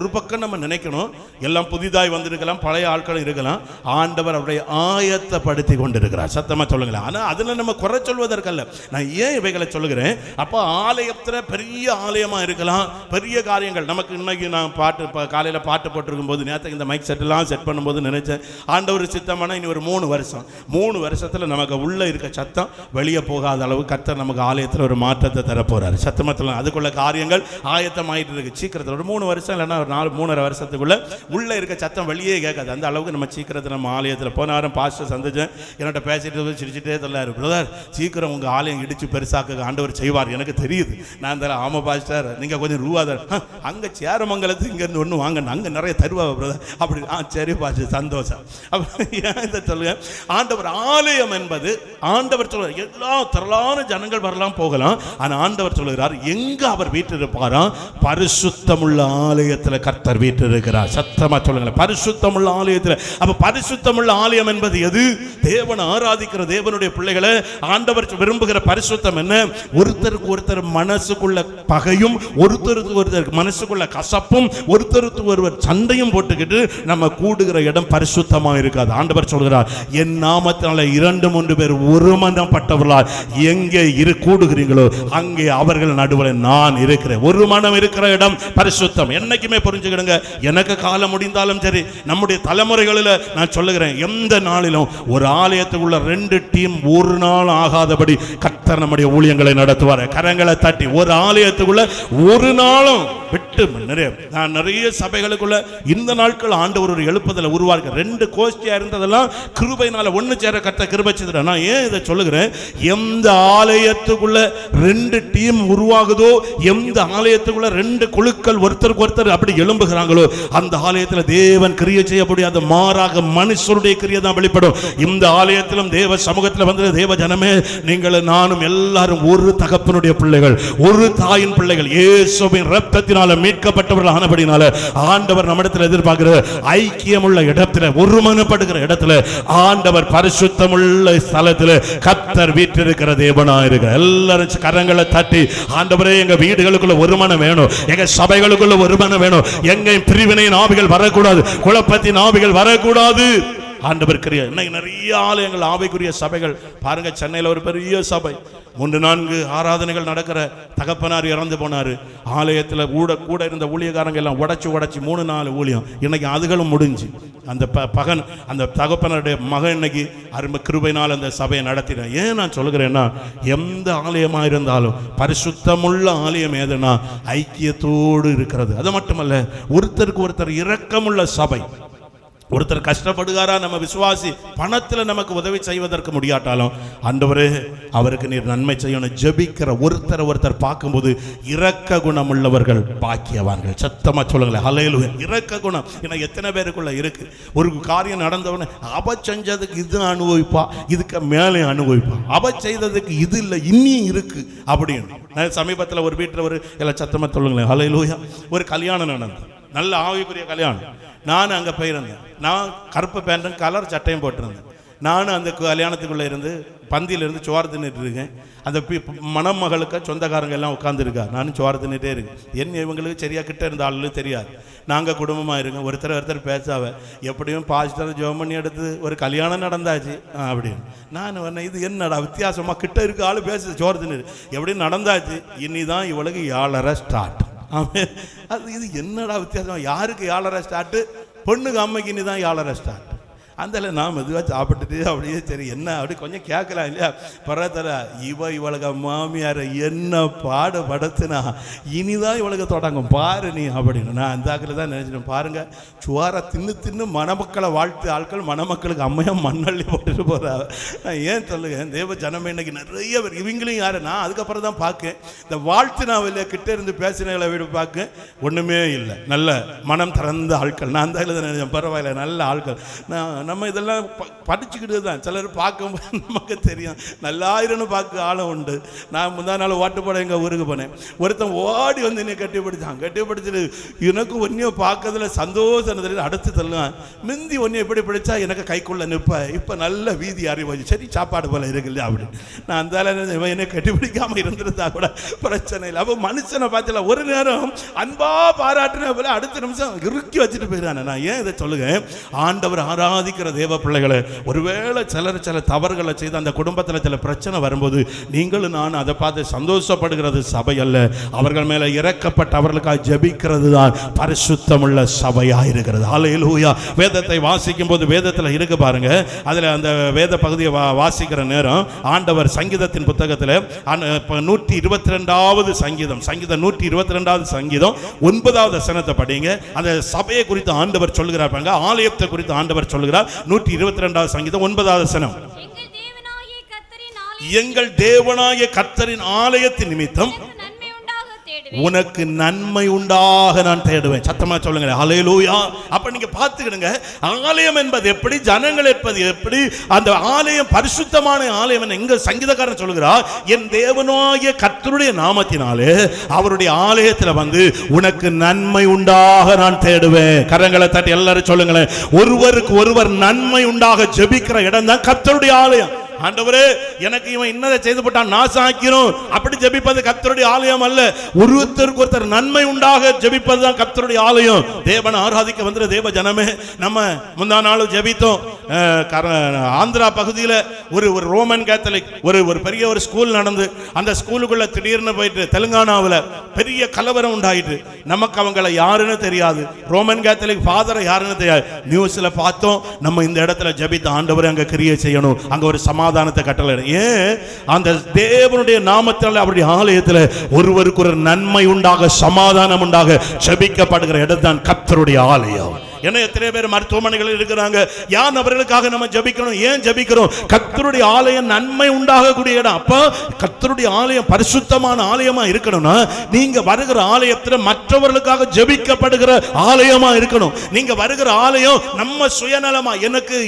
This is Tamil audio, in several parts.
ஒரு பக்கம் நம்ம நினைக்கணும், எல்லாம் புதிதாய் வந்திருக்கலாம், பழைய ஆட்களும் இருக்கலாம். ஆண்டவர் அவருடைய ஆயத்தப்படுத்தி கொண்டிருக்கிறார். சத்தமா சொல்லுங்களேன். ஆனால் அதில் நம்ம குறை சொல்வதற்கல்ல. நான் ஏன் இவைகளை சொல்லுகிறேன்? அப்போ ஆலயத்தில் பெரிய ஆலயமாக இருக்கலாம், பெரிய காரியங்கள் நமக்கு. இன்னைக்கு நான் பாட்டு காலையில் பாட்டு போட்டிருக்கும் போது, நேற்று இந்த மைக் செட்டெல்லாம் செட் பண்ணும்போது நினைச்சேன், ஆண்டவர் சித்தமான இனி ஒரு 3 வருஷத்தில் நமக்கு உள்ளே இருக்க சத்தம் வெளியே போகாத அளவு கர்த்தர் நமக்கு ஆலயத்தில் ஒரு மாற்றத்தை தரப்போறாரு. சத்தமா சொல்லுங்க. அதுக்குள்ள காரியங்கள் ஆயத்தமாயிட்டு இருக்கு. சீக்கிரத்தில் ஒரு 3 வருஷம் இல்லைன்னா 3.5 வருஷத்துக்குள்ள உள்ள இருக்க சத்தம் வெளியே கேட்காது. அந்த அளவுக்கு நம்ம சீக்கிரத்தில் நம்ம ஆலயத்தில் போன வாரம் பாஸ்டர் சந்திச்சேன். என்னோட பேசிட்டு சிரிச்சுட்டே சொல்லாரு, பிரதர் சீக்கிரம் உங்க ஆலயம் இடிச்சு பெருசாக்க ஆண்டவர் செய்வார், எனக்கு தெரியுது. நான் தர ஆமா பாஸ்டர், நீங்க கொஞ்சம் ரூபாதர் அங்க சேரமங்கலத்து இங்க இருந்து ஒன்று வாங்க, அங்க நிறைய தருவாங்க பிரதர். அப்படி சரி பாஸ்டர், சந்தோஷம். இதை சொல்லுங்க. ஆண்டவர் ஆலயம் என்பது, ஆண்டவர் சொல்றார் எல்லா திரளான ஜனங்கள் வரலாம் போகலாம், ஆனா ஆண்டவர் சொல்லுகிறார் எங்க அவர் வீற்றிருப்பாராம்? பரிசுத்தமுள்ள ஆலயத்தில் கர்த்தர் வீற்றிருக்கிறார். சத்தமா சொல்லுங்க, பரிசுத்தமுள்ள ஆலயத்தில். அப்ப பரிசுத்தமுள்ள ஆலயம் என்பது எது? தேவனை ஆராதிக்கிற தேவனுடைய பிள்ளைகளை ஆண்டவர் விரும்புகிற பரிசுத்தம் என்ன? ஒருத்தருக்கு ஒருத்தர் மனசுக்குள்ள பகையும், ஒருத்தருக்கு ஒருத்தர் மனசுக்குள்ள கசப்பும், ஒருத்தருக்கு ஒருவர் சண்டையும் போட்டுக்கிட்டு நம்ம கூடுகிற இடம் பரிசுத்தமா இருக்காது. ஆண்டவர் சொல்கிறார் என் நாமத்தினால 2-3 பேர் ஒருமனப்பட்டவர்களால் எங்கே கூடுகிறீங்களோ அங்கே அவர்கள் நடுவில் நான் இருக்கிறேன். ஒரு மனம் இருக்கிற இடம் பரிசுத்தம். என்னைக்குமே புரிஞ்சுக்கிடுங்க. எனக்கு காலம் முடிந்தாலும் சரி, நம்முடைய தலைமுறைகளில் நான் சொல்லுகிறேன், எந்த நாளிலும் ஒரு ஆலயத்துக்குள்ள 2 டீம் ஒரு நாள் ஆகாதபடி கர்த்தர் நம்முடைய ஊழியங்களை நடத்துவார். கரங்களை தட்டி ஒரு ஆலயத்துக்குள்ள ஒரு நாளும் விட்டு நான் நிறைய சபைகளுக்குள்ள இந்த நாட்கள் ஆண்டவர் ஒரு எழுப்புதலை உருவாக்க 2 கோஷ்டியா இருந்ததெல்லாம் கிருபையினால ஒன்னு சேர கர்த்தர் கிருபை செய்தார். நான் ஏன் இதை சொல்லுகிறேன்? எந்த ஆலயத்துக்குள்ள 2 டீம் உருவாகுதோ, எந்த ஆலயத்துக்குள்ள 2 குழுக்கள் ஒருத்தருக்கு ஒருத்தர் அப்படி எழும்புகிறாங்களோ, அந்த ஆலயத்தில் தேவன் கிரியை செய்ய முடியாது. மாறாக மனுஷருடைய கிரியை தான் வெளிப்படும். இந்த ஆலயத்திலும் தேவ சமூகத்தில் வந்து தேவ ஜனமே, நீங்கள் நானும் எல்லாரும் ஒரு தகப்பனுடைய பிள்ளைகள், ஒரு தாயின் பிள்ளைகள், இயேசுவின் இரத்தத்தினால மீட்கப்பட்டவர்கள் ஆனபடினால ஆண்டவர் நம்மிடத்தில் எதிர்பார்க்கிற ஐக்கியமுள்ள இடத்துல, ஒருமனப்படுகிற இடத்துல, ஆண்டவர் பரிசுத்தமுள்ள ஸ்தலத்தில் கர்த்தர் வீற்றிருக்கிற தேவனாக இருக்கிற. எல்லாரும் கரங்களை தட்டி ஆண்டவரே எங்க வீடுகளுக்குள்ள ஒருமனம் வேணும், எங்க சபைகளுக்குள்ள ஒருமனம் வேணும், எங்க பிரிவினை ஆவிகள் வரக்கூடாது, குழப்பத்தின் ஆவிகள் வரக்கூடாது. ஆண்டவர் கிரியா. இன்னைக்கு நிறைய ஆலயங்கள், ஆவிக்குரிய சபைகள் பாருங்க. சென்னையில் ஒரு பெரிய சபை 3-4 ஆராதனைகள் நடக்கிற, தகப்பனார் இறந்து போனாரு, ஆலயத்தில் கூட இருந்த ஊழியக்காரங்க எல்லாம் உடைச்சு 3-4 ஊழியம். இன்னைக்கு அதுகளும் முடிஞ்சு அந்த பகன், அந்த தகப்பனுடைய மகன் இன்னைக்கு அருமை கிருபையினால் அந்த சபையை நடத்தினேன். ஏன் நான் சொல்லுகிறேன்னா, எந்த ஆலயமா இருந்தாலும் பரிசுத்தமுள்ள ஆலயம் ஏதுன்னா ஐக்கியத்தோடு இருக்கிறது. அது மட்டுமல்ல, ஒருத்தருக்கு ஒருத்தர் இரக்கமுள்ள சபை. ஒருத்தர் கஷ்டப்படுகிறாரா, நம்ம விசுவாசி, பணத்தில் நமக்கு உதவி செய்வதற்கு முடியாட்டாலும் ஆண்டவரே அவருக்கு நீர் நன்மை செய்யணும் ஜெபிக்கிற ஒருத்தர் பார்க்கும்போது இரக்க குணம் உள்ளவர்கள் பாக்கியவான்கள். சத்தமா சொல்லுங்களேன் ஹல்லேலூயா. இரக்க குணம் இன்னும் எத்தனை பேருக்குள்ள இருக்கு? ஒரு காரியம் நடந்தவன அவ செஞ்சதுக்கு இது அனுபவிப்பா, இதுக்கு மேலே அனுபவிப்பா, அவ செய்ததுக்கு இது இல்லை இன்னும் இருக்கு அப்படின்னு. நான் சமீபத்தில் ஒரு வீட்டில் ஒரு எல்லாம் சத்தமா சொல்லுங்களேன் ஹல்லேலூயா, ஒரு கல்யாணம் நடந்தது, நல்ல ஆவிக்குரிய கல்யாணம். நான் அங்கே போயிருந்தேன். நான் கருப்பு பேண்ட்டும் கலர் சட்டையும் போட்டிருந்தேன். நானும் அந்த கல்யாணத்துக்குள்ளே இருந்து பந்தியிலிருந்து சோறு தின்னுட்டு இருக்கேன். அந்த மணமகளுக்கு சொந்தக்காரங்க எல்லாம் உட்காந்துருக்கா, நானும் சோறு தின்னுட்டே இருக்கேன். என்ன இவங்களுக்கு சரியா கிட்ட இருந்த ஆளுகளும் தெரியாது. நாங்கள் குடும்பமாக இருக்கோம். ஒருத்தர் பேசாவ எப்படியும் பாஸ்டர் ஜெபம் பண்ணி எடுத்து ஒரு கல்யாணம் நடந்தாச்சு அப்படின்னு. நான் என்ன இது என்னடா வித்தியாசமாக கிட்ட இருக்க ஆள் பேச சோறு தின்னு எப்படியும் நடந்தாச்சு. இனிதான் இவளுக்கு 7:30 ஸ்டார்ட். அது இது என்னடா வித்தியாசம்? யாருக்கு 7:30 ஸ்டார்ட்டு? பொண்ணுக்கு அம்மைக்கு இனி தான் 7:30 ஸ்டார்ட். அந்த நான் மெதுவாக சாப்பிட்டுட்டு அப்படியே சரி என்ன அப்படி கொஞ்சம் கேட்கலாம் இல்லையா? பரவாயில்ல, இவளுக்கு மாமியார் என்ன பாடுபடுத்துனா இனிதான் இவளுக்கு தொடங்கும் பாரு நீ அப்படின்னு. நான் அந்த ஆக்கில் தான் நினச்சிட்டேன். பாருங்க, சுவாரை தின்னு மணமக்களை வாழ்த்து ஆட்கள் மணமக்களுக்கு அம்மையாக மண்ணள்ளி போட்டுட்டு போகிறாங்க. நான் ஏன் சொல்லுங்க, தேவ ஜனமே இன்னைக்கு நிறைய பேர் இவங்களையும் யாரு நான் அதுக்கப்புறம் தான் பார்க்கேன். இந்த வாழ்த்து நான் வெளியே கிட்டே இருந்து பேசினங்களை விட பார்க்க ஒன்றுமே இல்லை. நல்ல மனம் திறந்த ஆட்கள். நான் அந்த ஆக்கில் தான் நினைச்சேன், பரவாயில்ல நல்ல ஆட்கள். நான் நம்ம இதெல்லாம் படிச்சுக்கிட்டு தான் சிலர் பார்க்கும்போது நமக்கு தெரியும். நல்லாயிரன்னு பார்க்க ஆளும் உண்டு. நான் முந்தா நாள் ஓட்டு போட எங்கள் ஊருக்கு போனேன். ஒருத்தன் ஓடி வந்து என்னை கட்டிப்பிடிச்சிட்டு எனக்கு ஒன்றையும் பார்க்கறதுல சந்தோஷம் தெரியுது. அடுத்து தள்ளுவான், மிந்தி ஒன்றையும் எப்படி பிடிச்சா எனக்கு கைக்குள்ளே நிற்ப, இப்போ நல்ல வீதி அறிவாச்சு, சரி சாப்பாடு போல இருக்குல்ல அப்படின்னு. நான் அந்த என்னை கட்டிப்பிடிக்காமல் இருந்திருந்தா கூட பிரச்சனை இல்லை. அப்போ மனுஷனை பார்த்தல ஒரு நேரம் அன்பா பாராட்டின போல அடுத்த நிமிஷம் இறுக்கி வச்சுட்டு போயிடானே. நான் ஏன் இதை சொல்லுங்க, ஆண்டவர் ஆராதிக்கிற தேவ பிள்ளைகளை ஒருவேளை சில தவறுகளை செய்து அந்த குடும்பத்தில் சில பிரச்சனை வரும்போது நீங்களும் நான் அதை பார்த்து சந்தோஷப்படுகிறது சபை அல்ல. அவர்கள் மேலே இறக்கப்பட்ட அவர்களுக்காக ஜெபிக்கிறது தான் பரிசுத்தமுள்ள சபையாக இருக்கிறது. ஹல்லேலூயா. வேதத்தை வாசிக்கும் போது வேதத்தில் இருக்கு பாருங்க, அதில் அந்த வேத பகுதியை வாசிக்கிற நேரம் ஆண்டவர் சங்கீதத்தின் புத்தகத்தில் 122வது சங்கீதம் 122வது சங்கீதம் 9வது வசனத்தை படிங்க. அந்த சபையை குறித்து ஆண்டவர் சொல்லுகிறார் பாருங்க, ஆலயத்தை குறித்து ஆண்டவர் சொல்லுகிறார். 122வது சங்கீதம் 9வது வசனம், எங்கள் தேவனாகிய கர்த்தரின் ஆலயத்தின் நிமித்தம் உனக்கு நன்மை உண்டாக நான் தேடுவேன். சத்தமா சொல்லுங்க ஹல்லேலூயா. அப்ப நீங்க பார்த்துக்கிடுங்க, ஆலயம் என்பது எப்படி, ஜனங்கள் என்பது எப்படி, அந்த ஆலயம் பரிசுத்தமான ஆலயம். எங்க சங்கீதக்காரன் சொல்லுகிறார், என் தேவனாகிய கர்த்தருடைய நாமத்தினாலே அவருடைய ஆலயத்தில் வந்து உனக்கு நன்மை உண்டாக நான் தேடுவேன். கரங்களை தட்டி எல்லாரும் சொல்லுங்களேன், ஒருவருக்கு ஒருவர் நன்மை உண்டாக ஜெபிக்கிற இடம் தான் கர்த்தருடைய ஆலயம். ஆண்டவரே எனக்கு இவன் இன்னதை செய்து போட்டான் நாசம் ஆக்கிறோம் அப்படி ஜெபிப்பது கர்த்தருடைய ஆலயம் அல்ல. ஒருத்தருக்கு ஒருத்தர் நன்மை உண்டாக ஜெபிப்பது தான் கர்த்தருடைய ஆலயம். தேவனை ஆராதிக்க வந்துற தேவ ஜனமே, நம்ம முந்தா நாள் ஜெபித்தோம். ஆந்திரா பகுதியில் ஒரு ரோமன் கேத்தலிக் ஒரு பெரிய ஒரு ஸ்கூல் நடந்து, அந்த ஸ்கூலுக்குள்ள திடீர்னு போயிட்டு தெலுங்கானாவில் பெரிய கலவரம் உண்டாயிட்டு. நமக்கு அவங்களை யாருன்னு தெரியாது, ரோமன் கேத்தலிக் ஃபாதரை யாருன்னு தெரியாது. நியூஸ்ல பார்த்தோம். நம்ம இந்த இடத்துல ஜெபித்த ஆண்டவரை அங்க கிரியை செய்யணும், அங்க ஒரு சமாதானத்தை கட்டளை. ஏன்? அந்த தேவனுடைய நாமத்தால் அவருடைய ஆலயத்தில் ஒருவருக்கு ஒரு நன்மை உண்டாக சமாதானம் உண்டாக ஜெபிக்கப்படுகிற இடம் தான் கர்த்தருடைய ஆலயம். ஏன்னா எத்தனை பேர் மருத்துவமனைகள் இருக்கிறாங்க, யார் அவர்களுக்காக நம்ம ஜெபிக்கணும். ஏன் ஜெபிக்கிறோம்? கர்த்தருடைய ஆலயம் நன்மை உண்டாகக்கூடிய இடம். அப்ப கர்த்தருடைய ஆலயம் பரிசுத்தமான ஆலயமா இருக்கணும்னா நீங்க வருகிற ஆலயத்தில் மற்றவர்களுக்காக ஜெபிக்கப்படுகிற ஆலயமா இருக்கணும். நீங்க வருகிற ஆலயம் நம்ம சுயநலமா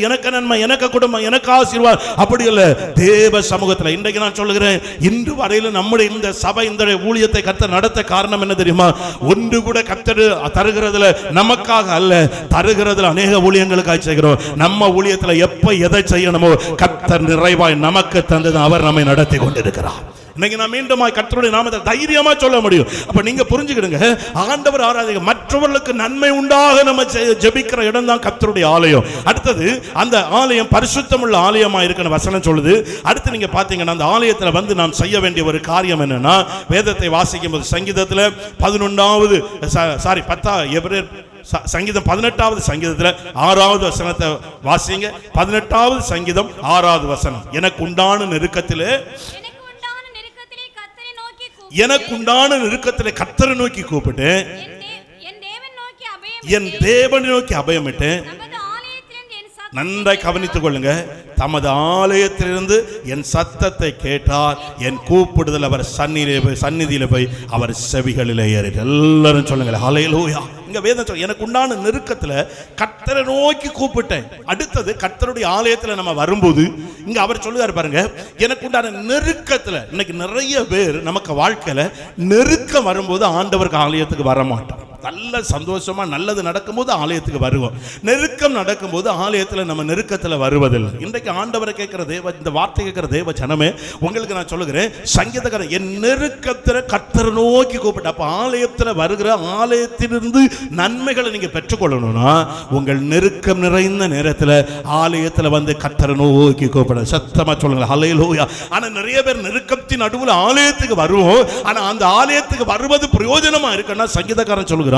எனக்கு நன்மை, எனக்கு குடும்பம், எனக்கு ஆசீர்வாதம் அப்படி இல்ல. தேவ சமூகத்தில் இன்றைக்கு நான் சொல்லுகிறேன், இன்று வரையில் நம்முடைய இந்த சபை இந்த ஊழியத்தை கர்த்தர் நடத்த காரணம் என்ன தெரியுமா? ஒன்று கூட கர்த்தர் தருகிறதுல நமக்காக அல்ல, தருகிறதுல அநேக ஊழியங்களுக்காக செய்கிறோம். நம்ம ஊழியத்தில் எப்ப எதை செய்யணுமோ கர்த்தர் நிறைவாய் நமக்கு தந்தது அவர் நம்மை நடத்தி கொண்டிருக்கிறார். இன்னைக்கு நான் மீண்டும் கர்த்தருடைய நாமத்தை தைரியமா சொல்ல முடியும். அப்ப நீங்க புரிஞ்சுக்கிடுங்க, ஆண்டவர் ஆராதிக்க மற்றவர்களுக்கு நன்மை உண்டாக நம்ம ஜெபிக்கிற இடம் தான் கர்த்தருடைய ஆலயம். அடுத்தது அந்த ஆலயம் பரிசுத்தமுள்ள ஆலயமா இருக்குன்னு வசனம் சொல்லுது. அடுத்து நீங்க பாத்தீங்கன்னா அந்த ஆலயத்தில் வந்து நாம் செய்ய வேண்டிய ஒரு காரியம் என்னன்னா, வேதத்தை வாசிக்கும் போது சங்கீதத்தில் 11வது சங்கீதம் 18வது சங்கீதத்தில் 6வது வசனத்தை வாசிங்க. 18வது சங்கீதம் 6வது வசனம், எனக்கு உண்டான நெருக்கத்திலே கர்த்தரை நோக்கி கூப்பிட்டு என் தேவனை நோக்கி அபயமிட்டு. நன்றாய் கவனித்துக் கொள்ளுங்க, தமது ஆலயத்திலிருந்து என் சத்தத்தை கேட்டார், என் கூப்பிடுதல் அவர் சந்நிதியில போய் அவர் செவிகளிலே ஏறி. எல்லாரும் சொல்லுங்க ஹல்லேலூயா. இங்க வேதம் சொல்ல, எனக்கு உண்டான நெருக்கத்துல கர்த்தரை நோக்கி கூப்பிட்டேன். அடுத்தது கர்த்தருடைய ஆலயத்துல நம்ம வரும்போது இங்க அவர் சொல்லுவார் பாருங்க, எனக்கு உண்டான நெருக்கத்துல. இன்னைக்கு நிறைய பேர் நமக்கு வாழ்க்கையில நெருக்கம் வரும்போது ஆண்டவருக்கு ஆலயத்துக்கு வர மாட்டோம். நல்ல சந்தோஷமா நல்லது நடக்கும்போது ஆலயத்துக்கு வருவோம், நெருக்கம் நடக்கும்போது ஆலயத்தில் நம்ம நெருக்கத்தில் வருவதில்லை. இன்றைக்கு ஆண்டவரை கேட்கிற இந்த வார்த்தை கேட்கிற தேவ ஜனமே, உங்களுக்கு நான் சொல்லுகிறேன், சங்கீதக்காரன் என் நெருக்கத்தில் கர்த்தரை நோக்கி கூப்பிட்டு. அப்ப ஆலயத்தில் வருகிற ஆலயத்திலிருந்து நன்மைகளை நீங்க பெற்றுக்கொள்ளணும்னா உங்கள் நெருக்கம் நிறைந்த நேரத்தில் ஆலயத்தில் வந்து கர்த்தரை நோக்கி கூப்பிட. சத்தமா சொல்லுங்க ஹல்லேலூயா. ஆனா நிறைய பேர் நெருக்கத்தின் நடுவில் ஆலயத்துக்கு வருவோம், ஆனா அந்த ஆலயத்துக்கு வருவது பிரயோஜனமா இருக்குன்னா சங்கீதக்காரன் சொல்லுங்க,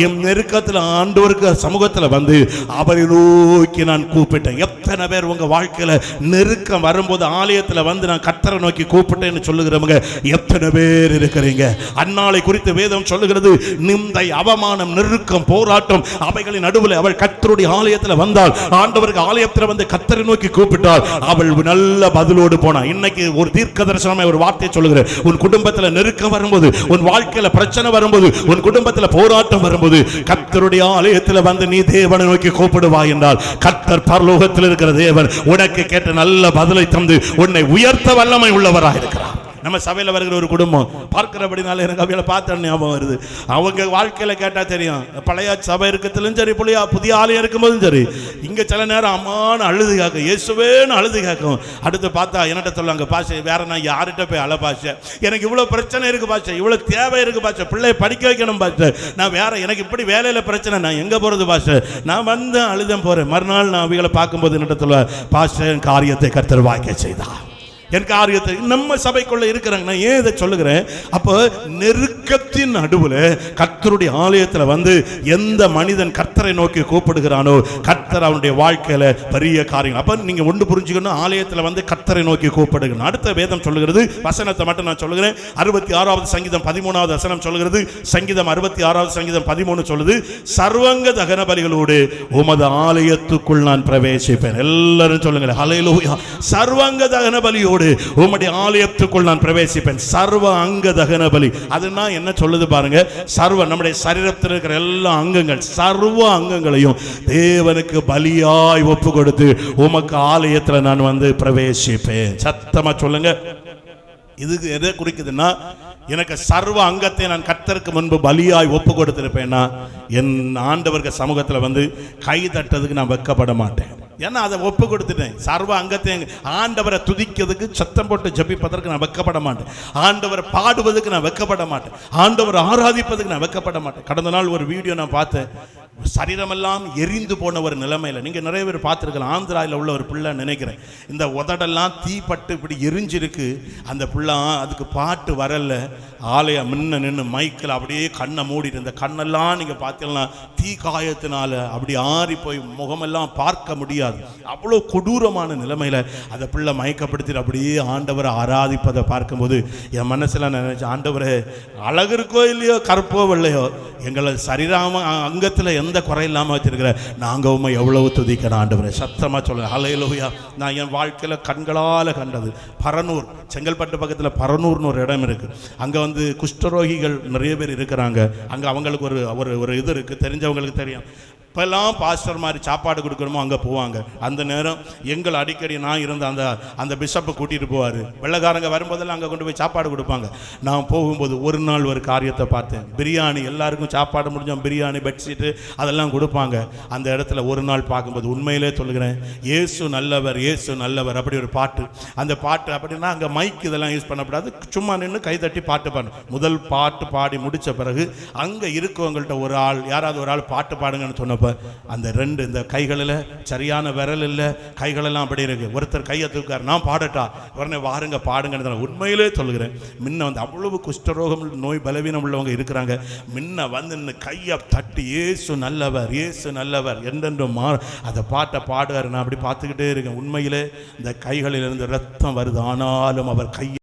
என் நெருக்கத்தில் ஆண்டவருக்கு சமூகத்தில் வந்து அவரை நோக்கி நான் கூப்பிட்டேன். எத்தனை பேர் உங்க வாழ்க்கையில நெருக்கம் வரும்போது ஆலயத்தில் வந்து நான் கர்த்தரை நோக்கி கூப்பிட்டேன்னு சொல்லுகிறவங்க எத்தனை பேர் இருக்கிறீங்க? அந்நாளை குறித்து வேதம் சொல்லுகிறது, நிந்தை, அவமானம், நெருக்கம், போராட்டம், அவைகளின் நடுவில் அவள் கர்த்தருடைய ஆலயத்தில் வந்தாள். ஆண்டவருக்கு ஆலயத்தில் வந்து கர்த்தரை நோக்கி கூப்பிட்டாள். அவள் நல்ல பதிலோடு போனாள். இன்னைக்கு ஒரு தீர்க்க தரிசனமாய் ஒரு வார்த்தையை சொல்லுகிறேன். உன் குடும்பத்தில் நெருக்கம் வரும்போது, உன் வாழ்க்கையில பிரச்சனை வரும்போது, உன் குடும்பத்தில் போராட்டம் வரும்போது, கர்த்தருடைய ஆலயத்தில் வந்து நீ தேவனை நோக்கி கூப்பிடுவாய் என்றால் கர்த்தர் பரலோகத்தில் இருக்கிற தேவன் உனக்கு கேட்ட நல்ல பதிலை தந்து உன்னை உயர்த்த வல்லமை உள்ளவராக இருக்கிறார். நம்ம சபையில் வருகிற ஒரு குடும்பம் பார்க்கிறபடினால எனக்கு அவையில பார்த்த ஞாபகம் வருது. அவங்க வாழ்க்கையில கேட்டா தெரியும். பழைய சபை இருக்கத்திலும் சரி, புதிய ஆலயம் இருக்கும்போதும் சரி, இங்க சில நேரம் அம்மான அழுது கேட்கும், இயேசுவேன்னு அழுது கேட்கும். அடுத்து பார்த்தா என்னட்ட சொல்லுவாங்க, பாஷை வேற நான் யார்கிட்ட போய் அழ பாஷை, எனக்கு இவ்வளவு பிரச்சனை இருக்கு பாஷை, இவ்வளவு தேவை இருக்கு பாஷை, பிள்ளைய படிக்க வைக்கணும் பாஷை, நான் வேற எனக்கு இப்படி வேலையில பிரச்சனை, நான் எங்க போறது பாஷை, நான் வந்து அழுதம் போறேன். மறுநாள் நான் அவைகளை பார்க்கும்போது என்னட்ட சொல்லுவேன், பாஷை காரியத்தை கர்த்தர் வாய்க்க செய்தா. என் காரியத்தை நம்ம சபைக்குள்ள இருக்கிறாங்க. நான் ஏன் இதை சொல்லுகிறேன்? அப்போ நெருக்கத்தின் நடுவில் கர்த்தருடைய ஆலயத்தில் வந்து எந்த மனிதன் கர்த்தரை நோக்கி கூப்பிடுகிறானோ கர்த்தர் அவனுடைய வாழ்க்கையில பெரிய காரியம். அப்ப நீங்க ஒன்று புரிஞ்சுக்கணும், ஆலயத்தில் வந்து கர்த்தரை நோக்கி கூப்பிடுகிறோம். அடுத்த வேதம் சொல்லுகிறது, வசனத்தை மட்டும் நான் சொல்லுகிறேன். 66வது சங்கீதம் 13வது வசனம் சொல்லுகிறது. சங்கீதம் 66வது சங்கீதம் 13 சொல்லுது, சர்வங்க தகன பலிகளோடு உமது ஆலயத்துக்குள் நான் பிரவேசிப்பேன். எல்லாரும் சொல்லுங்க ஹல்லேலூயா. சர்வங்க தகன பலியோடு உம்முடைய ஆலயத்துக்குள் நான் பிரவேசிப்பேன். சர்வ அங்க தகன பலி, அதுனா என்ன சொல்லுது பாருங்க. சர்வ நம்முடைய சரீரத்தில் இருக்கிற எல்லா அங்கங்கள், சர்வ அங்கங்களையும் தேவனுக்கு பலியாய் ஒப்பு கொடுத்து உமக்கு ஆலயத்தில் நான் வந்து பிரவேசிப்பேன். சத்தமா சொல்லுங்க. இதுக்கு எதை குறிக்குதுன்னா, எனக்கு சர்வ அங்கத்தை நான் கர்த்தருக்கு முன்பு பலியாய் ஒப்பு கொடுத்திருப்பேன்னா என் ஆண்டவருக்கு சமூகத்தில் வந்து கை தட்டதுக்கு நான் வெட்கப்பட மாட்டேன். ஏன்னா அதை ஒப்பு கொடுத்துட்டேன். சர்வ அங்கத்தை ஆண்டவரை துதிக்கிறதுக்கு சத்தம் போட்டு ஜபிப்பதற்கு நான் வெட்கப்பட மாட்டேன். ஆண்டவரை பாடுவதற்கு நான் வெட்கப்பட மாட்டேன். ஆண்டவரை ஆராதிப்பதற்கு நான் வெட்கப்பட மாட்டேன். கடந்த நாள் ஒரு வீடியோ நான் பார்த்தேன். சரீரமெல்லாம் எரிந்து போன ஒரு நிலைமையில், நீங்கள் நிறைய பேர் பார்த்துருக்கலாம். ஆந்திராவில் உள்ள ஒரு பிள்ளை நினைக்கிறேன், இந்த உதடெல்லாம் தீப்பட்டு இப்படி எரிஞ்சிருக்கு. அந்த பிள்ளை அதுக்கு பாட்டு வரல, ஆலயம் முன்ன நின்று மைக்கில் அப்படியே கண்ணை மூடிட்டு, இந்த கண்ணெல்லாம் நீங்கள் பார்த்தீங்கன்னா தீ காயத்தினால அப்படி ஆறி போய் முகமெல்லாம் பார்க்க முடியாது. அவ்வளோ கொடூரமான நிலைமையில் அந்த பிள்ளை மயக்கப்படுத்திட்டு அப்படியே ஆண்டவரை ஆராதிப்பதை பார்க்கும்போது என் மனசில் நினைச்சேன், ஆண்டவரே அழகு இருக்கோ இல்லையோ, கருப்போ வெள்ளையோ, எங்களை சரீராம அங்கத்தில் எந்த குறை இல்லாமல் வச்சிருக்கிற நாங்கள் உண்மை எவ்வளவு துதிக்கணும் ஆண்டவரே. சத்தமாக சொல்லுங்கள் ஹல்லேலூயா. நான் என் வாழ்க்கையில் கண்களால் கண்டது, பரனூர், செங்கல்பட்டு பக்கத்தில் பரனூர்னு ஒரு இடம் இருக்குது. அங்கே வந்து குஷ்டரோகிகள் நிறைய பேர் இருக்கிறாங்க. அங்கே அவங்களுக்கு ஒரு இது இருக்குது, தெரிஞ்சவங்களுக்கு தெரியும். இப்போல்லாம் பாஸ்டர் மாதிரி சாப்பாடு கொடுக்கணுமோ அங்கே போவாங்க. அந்த நேரம் எங்களை அடிக்கடி நான் இருந்த அந்த பிஷப்பை கூட்டிகிட்டு போவார். வெள்ளைக்காரங்க வரும்போதெல்லாம் அங்கே கொண்டு போய் சாப்பாடு கொடுப்பாங்க. நான் போகும்போது ஒரு நாள் ஒரு காரியத்தை பார்த்தேன். பிரியாணி, எல்லாருக்கும் சாப்பாடு முடிஞ்சோம், பிரியாணி, பெட்ஷீட்டு அதெல்லாம் கொடுப்பாங்க. அந்த இடத்துல ஒரு நாள் பார்க்கும்போது உண்மையிலே சொல்லுகிறேன், இயேசு நல்லவர், இயேசு நல்லவர், அப்படி ஒரு பாட்டு. அந்த பாட்டு அப்படின்னா அங்கே மைக் இதெல்லாம் யூஸ் பண்ணக்கூடாது, சும்மா நின்று கைதட்டி பாட்டு பாடணும். முதல் பாட்டு பாடி முடித்த பிறகு அங்கே இருக்கவங்கள்ட்ட ஒரு ஆள், யாராவது ஒரு ஆள் பாட்டு பாடுங்கன்னு சொன்னப்போ அந்த இந்த கைகளில் சரியான விரல் இல்லை, கைகளெல்லாம் அப்படி இருக்கு. ஒருத்தர் கையை தூக்கார், நான் பாடட்டா, உடனே வாருங்க பாடுங்க. உண்மையிலே சொல்லுகிறேன், முன்ன வந்து அவ்வளவு குஷ்டரோகம் நோய் பலவீனம் உள்ளவங்க இருக்கிறாங்க. முன்ன வந்து கையை தட்டி இயேசு நல்லவர், இயேசு நல்லவர் என்றென்றும் அந்த பாட்டை பாடுவார். நான் அப்படி பார்த்துக்கிட்டே இருக்கேன். உண்மையிலே இந்த கைகளிலிருந்து ரத்தம் வருது, ஆனாலும் அவர் கையை